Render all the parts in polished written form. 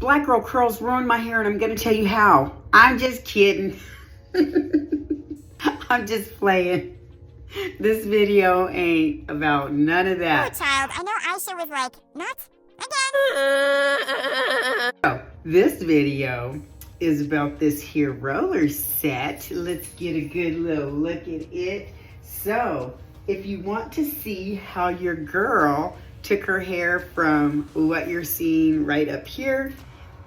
black girl curls ruined my hair and I'm gonna tell you how. I'm just kidding. I'm just playing. This video ain't about none of that. Poor child, I know Aisha was like, nuts again. So, this video is about this here roller set. Let's get a good little look at it. So, if you want to see how your girl took her hair from what you're seeing right up here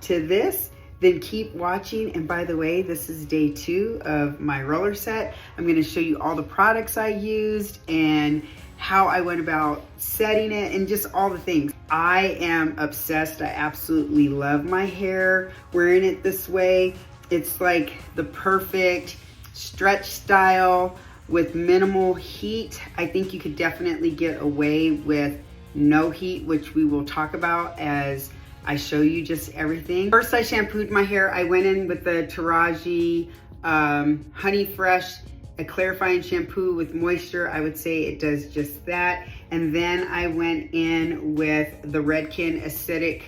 to this, then keep watching. And by the way, this is day 2 of my roller set. I'm going to show you all the products I used and how I went about setting it and just all the things. I am obsessed. I absolutely love my hair wearing it this way. It's like the perfect stretch style with minimal heat. I think you could definitely get away with no heat, which we will talk about as I show you just everything. First, I shampooed my hair. I went in with the Taraji Honey Fresh, a clarifying shampoo with moisture. I would say it does just that. And then I went in with the Redken Acidic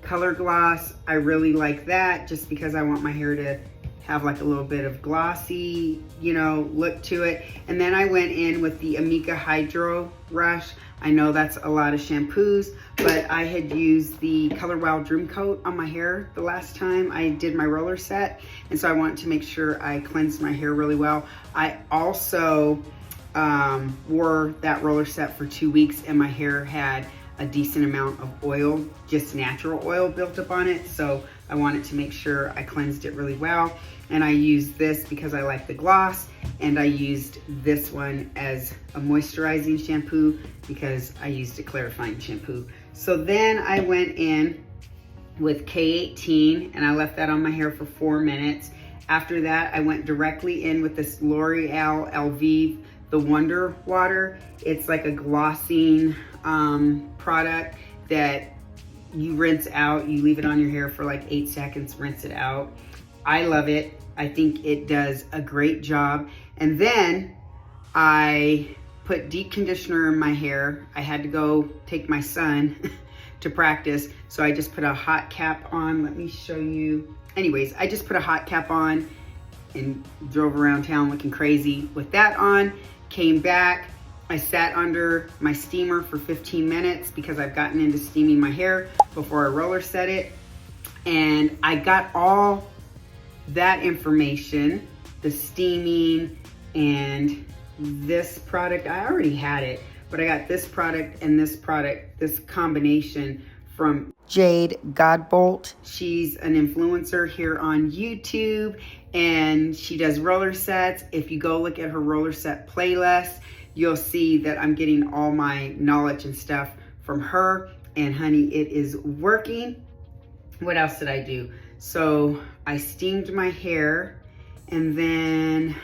Color Gloss. I really like that just because I want my hair to have like a little bit of glossy, you know, look to it. And then I went in with the Amika Hydro Rush. I know that's a lot of shampoos, but I had used the Color Wow Dream Coat on my hair the last time I did my roller set. And so I wanted to make sure I cleansed my hair really well. I also wore that roller set for 2 weeks and my hair had a decent amount of oil, just natural oil built up on it. So I wanted to make sure I cleansed it really well. And I used this because I like the gloss, and I used this one as a moisturizing shampoo because I used a clarifying shampoo. So then I went in with K18 and I left that on my hair for 4 minutes. After that, I went directly in with this L'Oreal Elvive, the Wonder Water. It's like a glossing product that you rinse out. You leave it on your hair for like 8 seconds, rinse it out. I love it. I think it does a great job. And then I put deep conditioner in my hair. I had to go take my son to practice, so I just put a hot cap on. Let me show you. Anyways, I just put a hot cap on and drove around town looking crazy with that on. Came back, I sat under my steamer for 15 minutes because I've gotten into steaming my hair before I roller set it. And I got all that information, the steaming and this product. I already had it, but I got this product and this product, this combination from Jade Godbolt. She's an influencer here on YouTube and she does roller sets. If you go look at her roller set playlist, you'll see that I'm getting all my knowledge and stuff from her, and honey, it is working. What else did I do? So I steamed my hair, and then,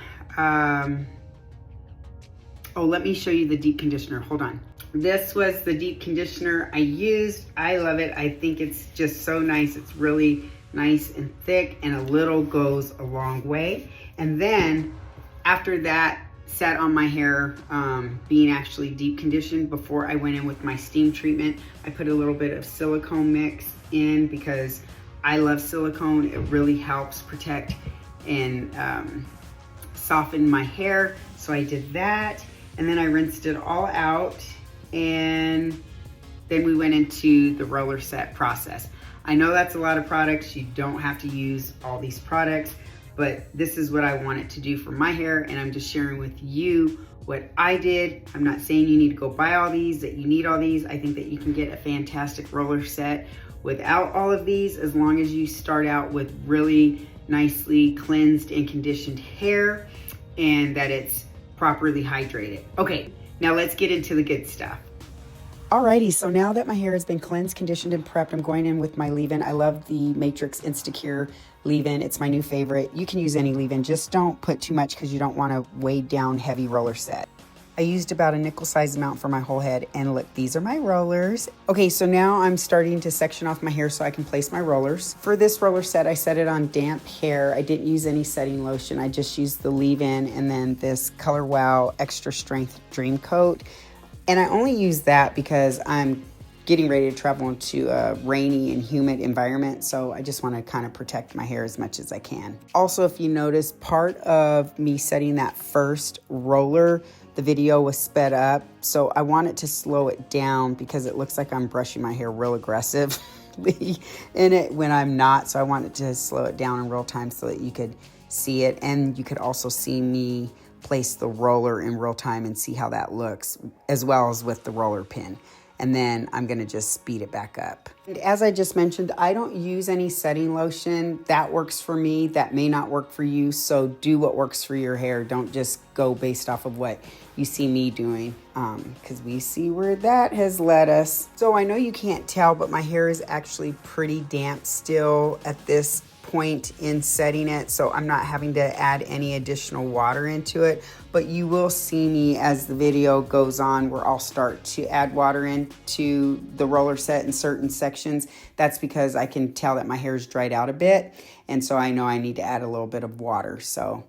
oh, let me show you the deep conditioner. Hold on. This was the deep conditioner I used. I love it. I think it's just so nice. It's really nice and thick, and a little goes a long way. And then after that, sat on my hair being actually deep conditioned before I went in with my steam treatment. I put a little bit of silicone mix in because I love silicone. It really helps protect and soften my hair. So I did that, and then I rinsed it all out, and then we went into the roller set process. I know that's a lot of products. You don't have to use all these products, but this is what I wanted to do for my hair, and I'm just sharing with you what I did. I'm not saying you need to go buy all these, that you need all these. I think that you can get a fantastic roller set without all of these, as long as you start out with really nicely cleansed and conditioned hair and that it's properly hydrated. Okay, now let's get into the good stuff. Alrighty, so now that my hair has been cleansed, conditioned, and prepped, I'm going in with my leave-in. I love the Matrix Instacure leave-in. It's my new favorite. You can use any leave-in, just don't put too much because you don't want to weigh down heavy roller set. I used about a nickel-sized amount for my whole head, and look, these are my rollers. Okay, so now I'm starting to section off my hair so I can place my rollers. For this roller set, I set it on damp hair. I didn't use any setting lotion. I just used the leave-in and then this Color Wow Extra Strength Dream Coat. And I only use that because I'm getting ready to travel into a rainy and humid environment, so I just want to kind of protect my hair as much as I can. Also, if you notice, part of me setting that first roller, the video was sped up, so I wanted to slow it down because it looks like I'm brushing my hair real aggressively in it when I'm not, so I wanted to slow it down in real time so that you could see it, and you could also see me place the roller in real time and see how that looks, as well as with the roller pin. And then I'm gonna just speed it back up. And as I just mentioned, I don't use any setting lotion. That works for me. That may not work for you. So do what works for your hair. Don't just go based off of what you see me doing, because we see where that has led us. So I know you can't tell, but my hair is actually pretty damp still at this point in setting it, so I'm not having to add any additional water into it, but you will see me as the video goes on where I'll start to add water into the roller set in certain sections. That's because I can tell that my hair's dried out a bit, and so I know I need to add a little bit of water. So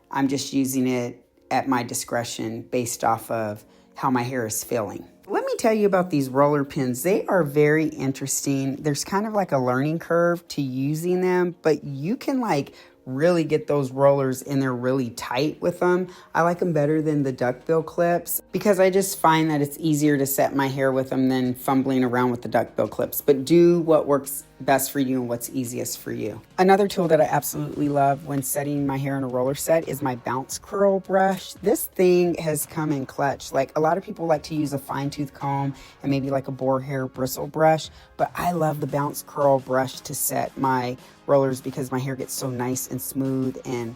I'm just using it at my discretion based off of how my hair is feeling. Let me tell you about these roller pins. They are very interesting. There's kind of like a learning curve to using them, but you can like really get those rollers in there really tight with them. I like them better than the duckbill clips because I just find that it's easier to set my hair with them than fumbling around with the duckbill clips. But do what works best for you and what's easiest for you. Another tool that I absolutely love when setting my hair in a roller set is my bounce curl brush. This thing has come in clutch. Like, a lot of people like to use a fine tooth comb and maybe like a boar hair bristle brush, but I love the bounce curl brush to set my rollers because my hair gets so nice and smooth, and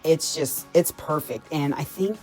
it's perfect. And I think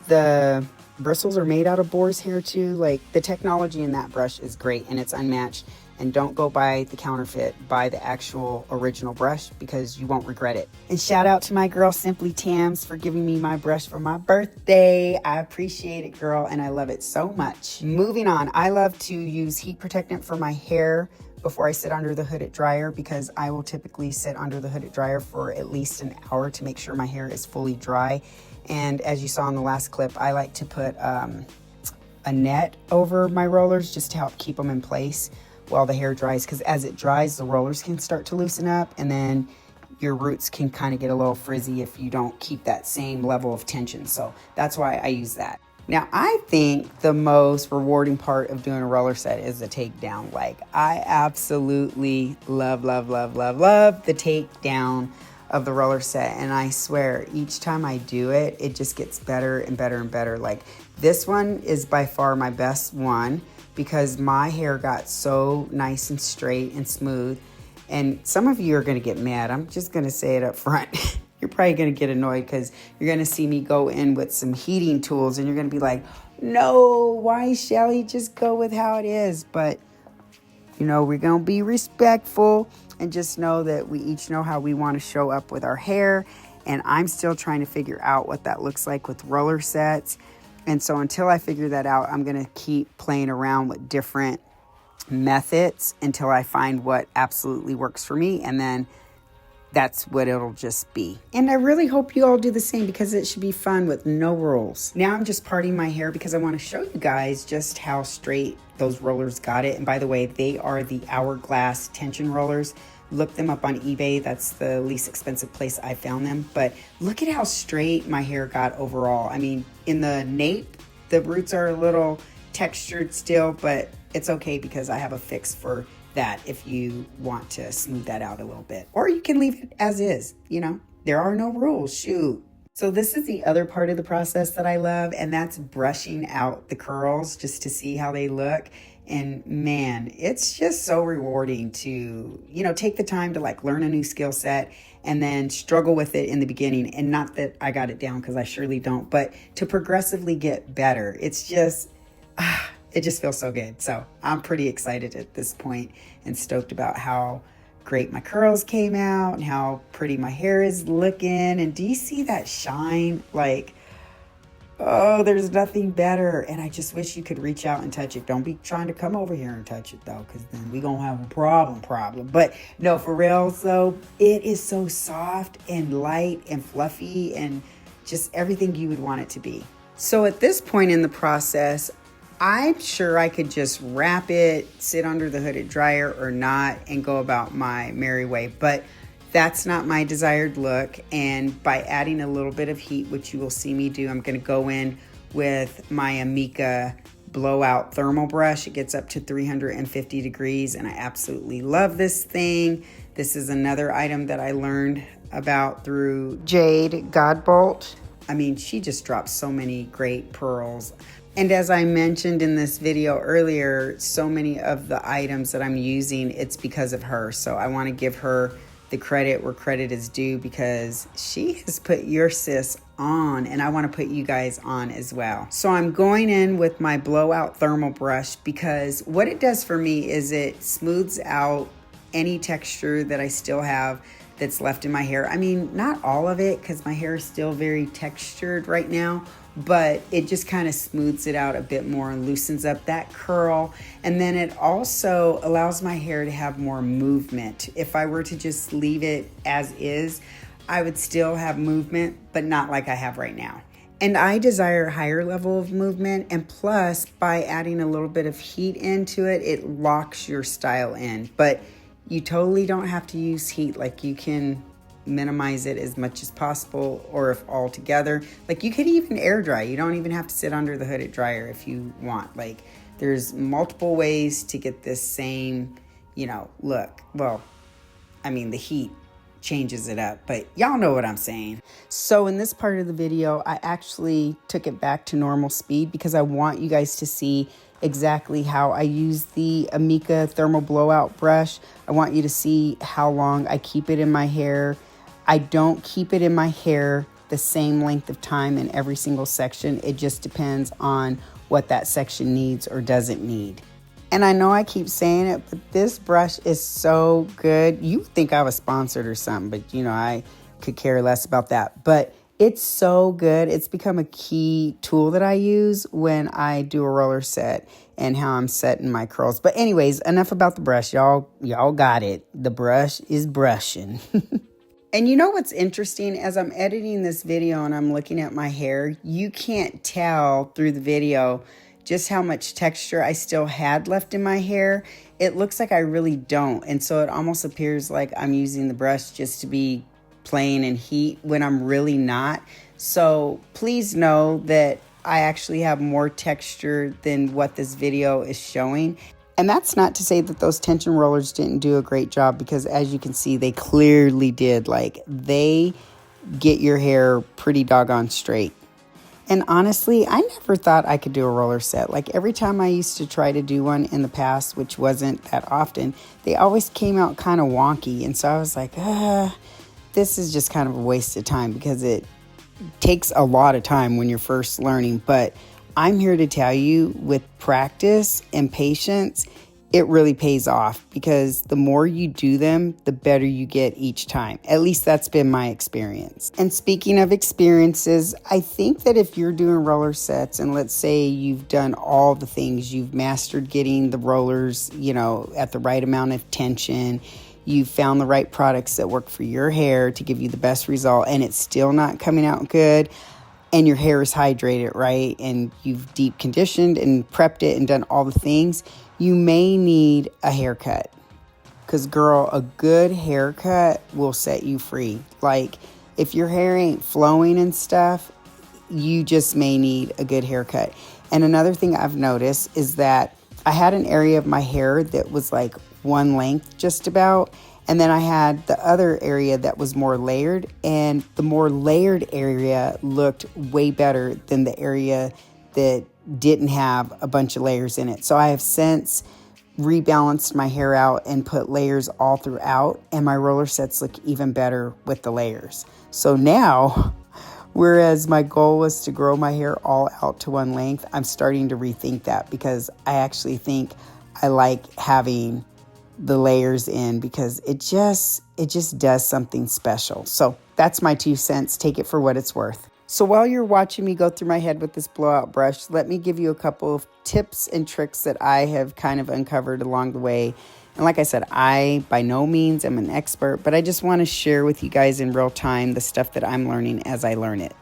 the bristles are made out of boar's hair too. Like, the technology in that brush is great and it's unmatched. And don't go buy the counterfeit, buy the actual original brush because you won't regret it. And shout out to my girl Simply Tams for giving me my brush for my birthday. I appreciate it, girl, and I love it so much. Moving on, I love to use heat protectant for my hair before I sit under the hooded dryer, because I will typically sit under the hooded dryer for at least an hour to make sure my hair is fully dry. And as you saw in the last clip, I like to put a net over my rollers just to help keep them in place while the hair dries, because as it dries, the rollers can start to loosen up, and then your roots can kind of get a little frizzy if you don't keep that same level of tension. So that's why I use that. Now, I think the most rewarding part of doing a roller set is the takedown. Like, I absolutely love the takedown of the roller set, and I swear each time I do it, it just gets better and better and better. Like, this one is by far my best one, because my hair got so nice and straight and smooth. And some of you are gonna get mad. I'm just gonna say it up front. You're probably gonna get annoyed because you're gonna see me go in with some heating tools and you're gonna be like, no, why, Shelly? Just go with how it is. But, you know, we're gonna be respectful and just know that we each know how we wanna show up with our hair. And I'm still trying to figure out what that looks like with roller sets. And so until I figure that out, I'm going to keep playing around with different methods until I find what absolutely works for me. And then that's what it'll just be. And I really hope you all do the same, because it should be fun with no rules. Now I'm just parting my hair because I want to show you guys just how straight those rollers got it. And by the way, they are the Hourglass tension rollers. Look them up on eBay. That's the least expensive place I found them. But look at how straight my hair got overall. I mean, in the nape, the roots are a little textured still, but it's okay because I have a fix for that if you want to smooth that out a little bit. Or you can leave it as is, you know. There are no rules, shoot. So this is the other part of the process that I love, and that's brushing out the curls just to see how they look. And man, it's just so rewarding to, you know, take the time to like learn a new skill set and then struggle with it in the beginning. And not that I got it down, because I surely don't, but to progressively get better. It's just, it just feels so good. So I'm pretty excited at this point and stoked about how great my curls came out and how pretty my hair is looking. And do you see that shine? Like, oh, there's nothing better. And I just wish you could reach out and touch it. Don't be trying to come over here and touch it though, because then we gonna have a problem. But no, for real, so it is so soft and light and fluffy and just everything you would want it to be. So at this point in the process, I'm sure I could just wrap it, sit under the hooded dryer or not, and go about my merry way. But that's not my desired look. And by adding a little bit of heat, which you will see me do, I'm going to go in with my Amika blowout thermal brush. It gets up to 350 degrees, and I absolutely love this thing. This is another item that I learned about through Jade Godbolt. I mean, she just drops so many great pearls. And as I mentioned in this video earlier, so many of the items that I'm using, it's because of her. So I want to give her the credit where credit is due, because she has put your sis on, and I want to put you guys on as well. So I'm going in with my blowout thermal brush, because what it does for me is it smooths out any texture that I still have that's left in my hair. I mean, not all of it, because my hair is still very textured right now, but it just kind of smooths it out a bit more and loosens up that curl. And then it also allows my hair to have more movement. If I were to just leave it as is, I would still have movement, but not like I have right now. And I desire a higher level of movement. And plus, by adding a little bit of heat into it, it locks your style in. But you totally don't have to use heat. Like, you can minimize it as much as possible, or if all together. Like, you could even air dry. You don't even have to sit under the hooded dryer if you want. Like, there's multiple ways to get this same, look. Well, I mean, the heat changes it up, but y'all know what I'm saying. So in this part of the video, I actually took it back to normal speed, because I want you guys to see exactly how I use the Amika thermal blowout brush. I want you to see how long I keep it in my hair. I don't keep it in my hair the same length of time in every single section. It just depends on what that section needs or doesn't need. And I know I keep saying it, but this brush is so good. You think I was sponsored or something, but I could care less about that. But it's so good. It's become a key tool that I use when I do a roller set and how I'm setting my curls. But anyways, enough about the brush. Y'all got it. The brush is brushing. And you know what's interesting? As I'm editing this video and I'm looking at my hair, you can't tell through the video just how much texture I still had left in my hair. It looks like I really don't. And so it almost appears like I'm using the brush just to be playing in heat when I'm really not. So please know that I actually have more texture than what this video is showing. And that's not to say that those tension rollers didn't do a great job, because as you can see, they clearly did. Like, they get your hair pretty doggone straight. And honestly, I never thought I could do a roller set. Like, every time I used to try to do one in the past, which wasn't that often, they always came out kind of wonky. And so I was like, this is just kind of a waste of time, because it takes a lot of time when you're first learning. But I'm here to tell you, with practice and patience, it really pays off, because the more you do them, the better you get each time. At least that's been my experience. And speaking of experiences, I think that if you're doing roller sets, and let's say you've done all the things, you've mastered getting the rollers, at the right amount of tension, you've found the right products that work for your hair to give you the best result, and it's still not coming out good, and your hair is hydrated, right? And you've deep conditioned and prepped it and done all the things, you may need a haircut. Because, girl, a good haircut will set you free. Like, if your hair ain't flowing and stuff, you just may need a good haircut. And another thing I've noticed is that I had an area of my hair that was like one length just about. And then I had the other area that was more layered, and the more layered area looked way better than the area that didn't have a bunch of layers in it. So I have since rebalanced my hair out and put layers all throughout, and my roller sets look even better with the layers. So now, whereas my goal was to grow my hair all out to one length, I'm starting to rethink that, because I actually think I like having the layers in, because it just does something special. So that's my 2 cents. Take it for what it's worth. So while you're watching me go through my head with this blowout brush, let me give you a couple of tips and tricks that I have kind of uncovered along the way. And like I said, I by no means am an expert, but I just want to share with you guys in real time the stuff that I'm learning as I learn it.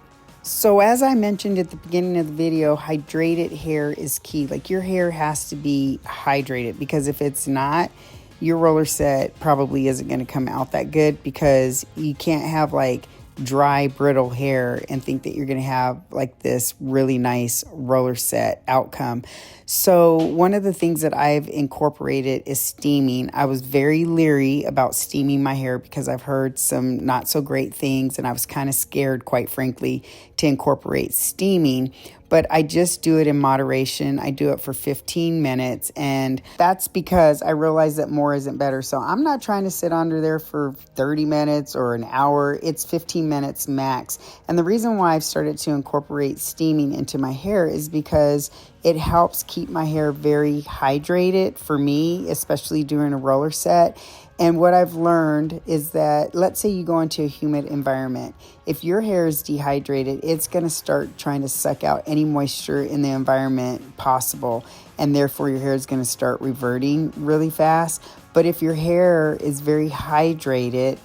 So as I mentioned at the beginning of the video, hydrated hair is key. Like your hair has to be hydrated, because if it's not, your roller set probably isn't going to come out that good, because you can't have like dry, brittle hair and think that you're going to have like this really nice roller set outcome. So one of the things that I've incorporated is steaming. I was very leery about steaming my hair because I've heard some not so great things, and I was kind of scared, quite frankly, to incorporate steaming. But I just do it in moderation. I do it for 15 minutes, and that's because I realize that more isn't better. So I'm not trying to sit under there for 30 minutes or an hour. It's 15 minutes max. And the reason why I've started to incorporate steaming into my hair is because it helps keep my hair very hydrated for me, especially during a roller set. And what I've learned is that, let's say you go into a humid environment. If your hair is dehydrated, it's going to start trying to suck out any moisture in the environment possible. And therefore, your hair is going to start reverting really fast. But if your hair is very hydrated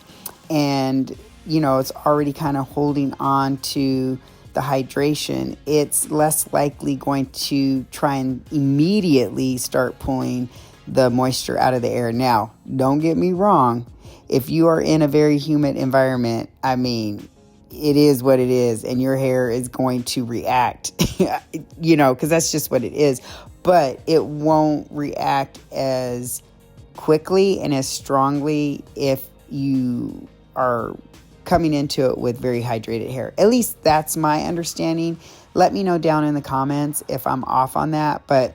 and, it's already kind of holding on to the hydration, it's less likely going to try and immediately start pulling the moisture out of the air. Now, don't get me wrong. If you are in a very humid environment, it is what it is, and your hair is going to react, because that's just what it is. But it won't react as quickly and as strongly if you are coming into it with very hydrated hair. At least that's my understanding. Let me know down in the comments if I'm off on that, but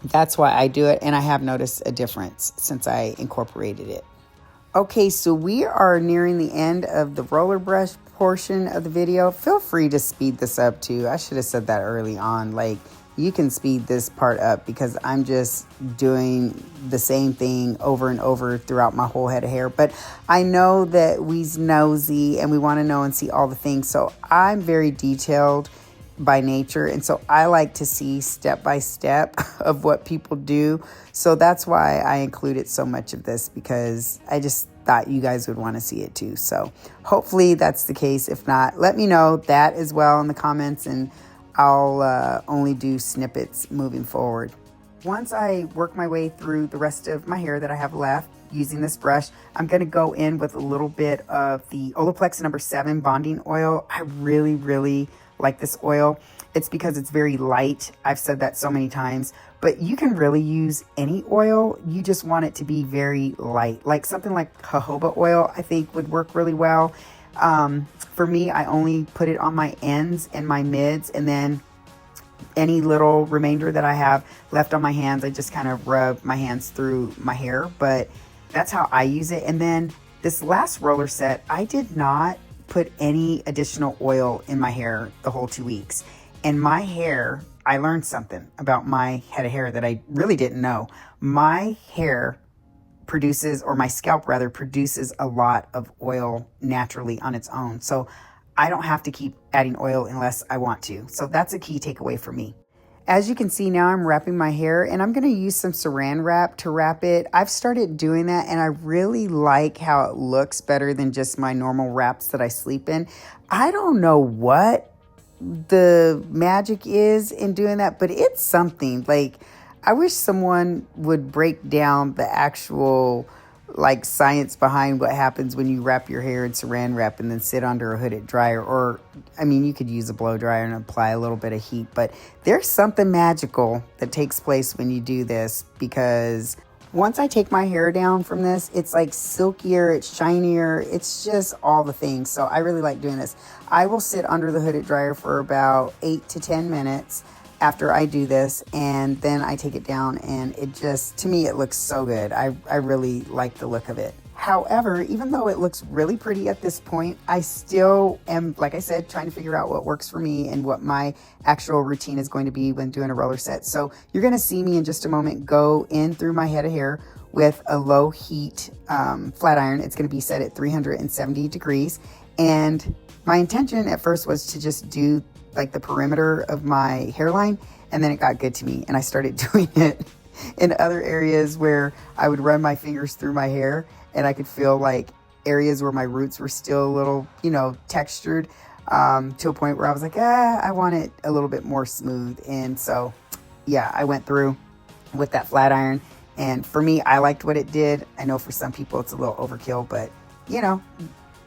that's why I do it, and I have noticed a difference since I incorporated it. Okay, so we are nearing the end of the roller brush portion of the video. Feel free to speed this up too. I should have said that early on. Like, you can speed this part up because I'm just doing the same thing over and over throughout my whole head of hair. But I know that we's nosy and we want to know and see all the things. So I'm very detailed by nature, and so I like to see step by step of what people do. So that's why I included so much of this, because I just thought you guys would want to see it too. So hopefully that's the case. If not, let me know that as well in the comments, and I'll only do snippets moving forward. Once I work my way through the rest of my hair that I have left using this brush, I'm going to go in with a little bit of the Olaplex number 7 bonding oil. I really like this oil. It's because it's very light. I've said that so many times, but you can really use any oil. You just want it to be very light. Like something like jojoba oil, I think would work really well. For me, I only put it on my ends and my mids, and then any little remainder that I have left on my hands, I just kind of rub my hands through my hair. But that's how I use it. And then this last roller set, I did not put any additional oil in my hair the whole 2 weeks. And my hair, I learned something about my head of hair that I really didn't know. My hair produces, or my scalp rather, produces a lot of oil naturally on its own. So I don't have to keep adding oil unless I want to. So that's a key takeaway for me. As you can see now, I'm wrapping my hair, and I'm going to use some saran wrap to wrap it. I've started doing that, and I really like how it looks better than just my normal wraps that I sleep in. I don't know what the magic is in doing that, but it's something. Like, I wish someone would break down the actual science behind what happens when you wrap your hair in saran wrap and then sit under a hooded dryer. Or, you could use a blow dryer and apply a little bit of heat, but there's something magical that takes place when you do this, because once I take my hair down from this, it's like silkier, it's shinier, it's just all the things. So I really like doing this. I will sit under the hooded dryer for about 8 to 10 minutes after I do this, and then I take it down, and it just, to me, it looks so good. I really like the look of it. However, even though it looks really pretty at this point, I still am, like I said, trying to figure out what works for me and what my actual routine is going to be when doing a roller set. So you're going to see me in just a moment go in through my head of hair with a low heat flat iron. It's going to be set at 370 degrees. And my intention at first was to just do like the perimeter of my hairline, and then it got good to me, and I started doing it in other areas where I would run my fingers through my hair, and I could feel like areas where my roots were still a little, textured. to a point where I was like, I want it a little bit more smooth. And so, yeah, I went through with that flat iron. And for me, I liked what it did. I know for some people it's a little overkill, but you know,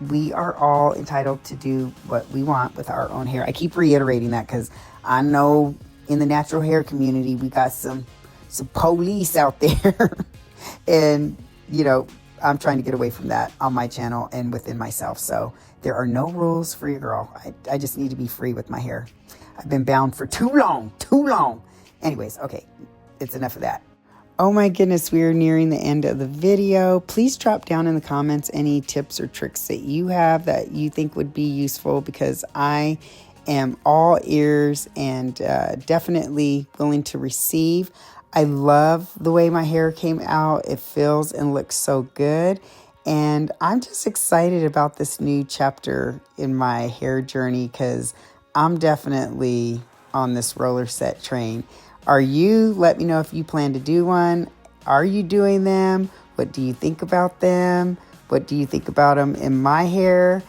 we are all entitled to do what we want with our own hair. I keep reiterating that because I know in the natural hair community, we got some police out there. And, you know, I'm trying to get away from that on my channel and within myself. So there are no rules for your girl. I just need to be free with my hair. I've been bound for too long. Anyways, okay, it's enough of that. Oh my goodness, we are nearing the end of the video. Please drop down in the comments any tips or tricks that you have that you think would be useful, because I am all ears and definitely willing to receive. I love the way my hair came out. It feels and looks so good. And I'm just excited about this new chapter in my hair journey, because I'm definitely on this roller set train. Are you? Let me know if you plan to do one. Are you doing them? What do you think about them? What do you think about them in my hair?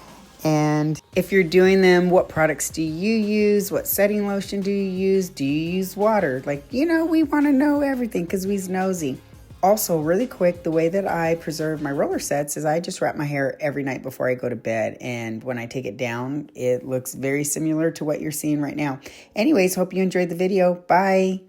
And if you're doing them, what products do you use? What setting lotion do you use? Do you use water? Like, you know, we want to know everything because we's nosy. Also, really quick, the way that I preserve my roller sets is I just wrap my hair every night before I go to bed. And when I take it down, it looks very similar to what you're seeing right now. Anyways, hope you enjoyed the video. Bye.